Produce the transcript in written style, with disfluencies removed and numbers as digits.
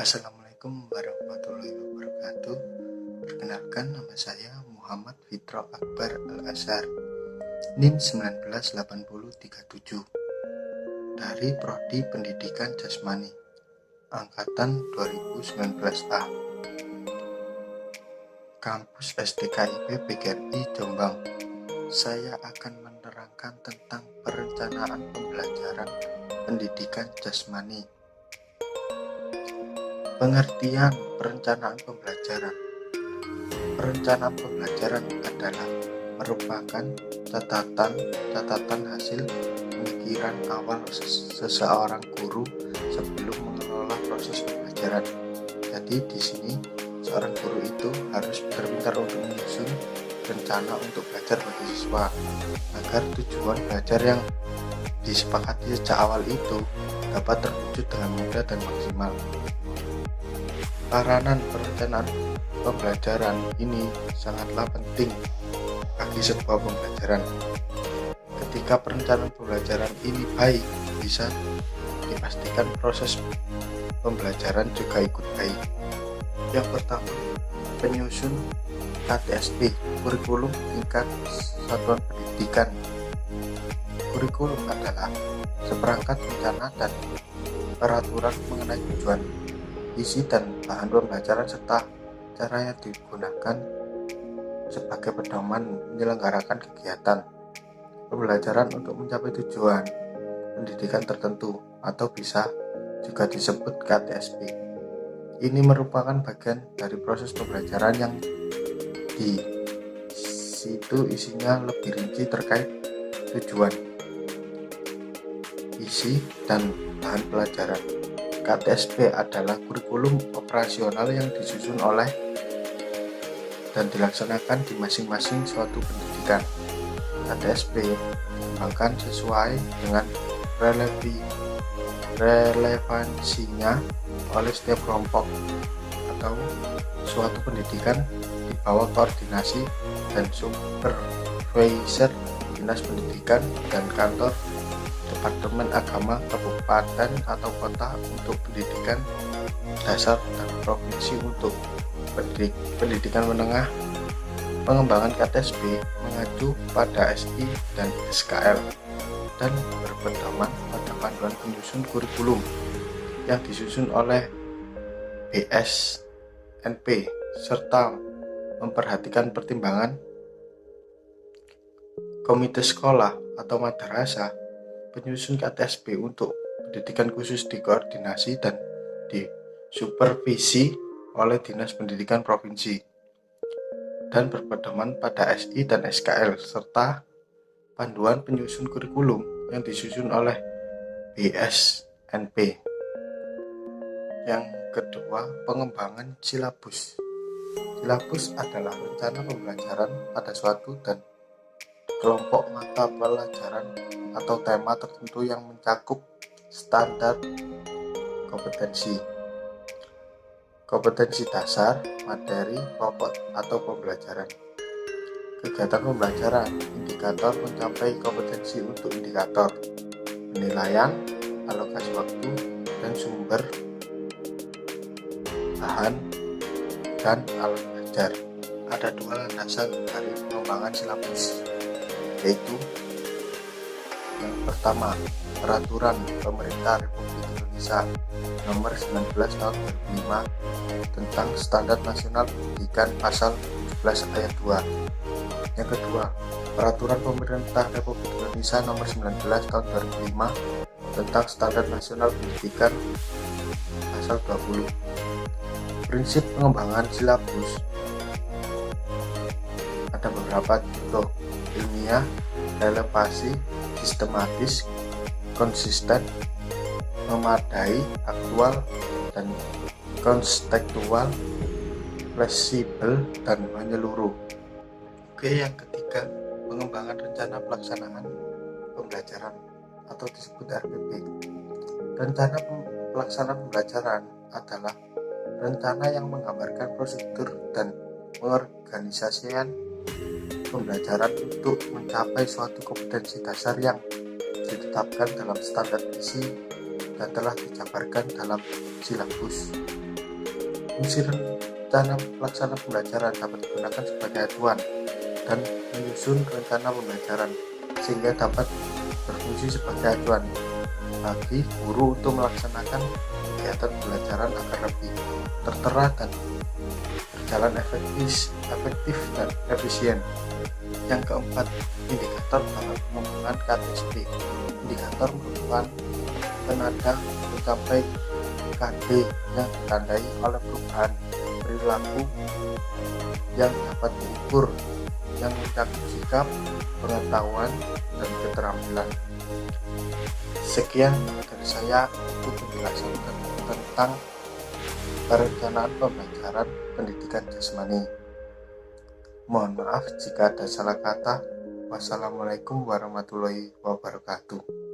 Assalamualaikum warahmatullahi wabarakatuh. Perkenalkan, nama saya Muhammad Fitro Akbar Al-Azhar, NIM 198037, dari Prodi Pendidikan Jasmani, Angkatan 2019A, Kampus STKIP PGRI Jombang. Saya akan menerangkan tentang perencanaan pembelajaran pendidikan jasmani. Pengertian perencanaan pembelajaran. Perencanaan pembelajaran adalah merupakan catatan hasil pemikiran awal seseorang guru sebelum mengelola proses pembelajaran. Jadi di sini seorang guru itu harus pintar-pintar untuk menyusun rencana untuk belajar bagi siswa agar tujuan belajar yang disepakati sejak awal itu dapat terwujud dengan mudah dan maksimal. Peranan perencanaan pembelajaran ini sangatlah penting bagi sebuah pembelajaran. Ketika perencanaan pembelajaran ini baik, bisa dipastikan proses pembelajaran juga ikut baik. Yang pertama, penyusun KTSP, kurikulum tingkat satuan pendidikan. Kurikulum adalah seperangkat rencana dan peraturan mengenai tujuan, isi dan bahan pembelajaran serta cara yang digunakan sebagai pedoman menyelenggarakan kegiatan pembelajaran untuk mencapai tujuan pendidikan tertentu atau bisa juga disebut KTSP. Ini merupakan bagian dari proses pembelajaran yang di situ isinya lebih rinci terkait tujuan, isi dan bahan pelajaran. KTSP adalah kurikulum operasional yang disusun oleh dan dilaksanakan di masing-masing suatu pendidikan. KTSP dikembangkan sesuai dengan relevansinya oleh setiap kelompok atau suatu pendidikan di bawah koordinasi dan supervisor Dinas Pendidikan dan kantor Departemen Agama Kabupaten atau Kota untuk pendidikan dasar dan provinsi untuk pendidikan menengah. Pengembangan KTSP mengacu pada SI dan SKL dan berpedoman pada panduan penyusun kurikulum yang disusun oleh BSNP serta memperhatikan pertimbangan komite sekolah atau madrasah. Penyusun KTSP untuk pendidikan khusus dikoordinasi dan disupervisi oleh Dinas Pendidikan Provinsi dan berpedoman pada SI dan SKL serta panduan penyusun kurikulum yang disusun oleh BSNP. Yang kedua, pengembangan silabus. Silabus adalah rencana pembelajaran pada suatu dan kelompok mata pelajaran atau tema tertentu yang mencakup standar kompetensi dasar, materi pokok atau pembelajaran, kegiatan pembelajaran, indikator mencapai kompetensi untuk indikator, penilaian, alokasi waktu, dan sumber bahan dan alat belajar. Ada dua landasan dari pengembangan silabus, yaitu yang pertama, Peraturan Pemerintah Republik Indonesia Nomor 19 Tahun 2005 tentang Standar Nasional Pendidikan Pasal 17 Ayat 2. Yang kedua, Peraturan Pemerintah Republik Indonesia Nomor 19 Tahun 2005 tentang Standar Nasional Pendidikan Pasal 20. Prinsip pengembangan silabus ada beberapa contoh: ilmiah, relevansi, sistematis, konsisten, memadai, aktual, dan kontekstual, fleksibel, dan menyeluruh. Oke, yang ketiga, pengembangan rencana pelaksanaan pembelajaran atau disebut RPP. Rencana pelaksanaan pembelajaran adalah rencana yang menggambarkan prosedur dan pengorganisasian pembelajaran untuk mencapai suatu kompetensi dasar yang ditetapkan dalam standar isi dan telah dijabarkan dalam silabus. Fungsi rencana pelaksana pembelajaran dapat digunakan sebagai acuan dan menyusun rencana pembelajaran sehingga dapat berfungsi sebagai acuan bagi guru untuk melaksanakan kegiatan pembelajaran agar lebih tertera dan berjalan efektif dan efisien. Yang keempat, indikator dalam pengembangan KTSP. Indikator merupakan penanda mencapai KD yang ditandai oleh perubahan perilaku yang dapat diukur, yang mencakup sikap, pengetahuan, dan keterampilan. Sekian dari saya untuk penjelasan tentang perencanaan pembelajaran pendidikan jasmani. Mohon maaf jika ada salah kata. Wassalamualaikum warahmatullahi wabarakatuh.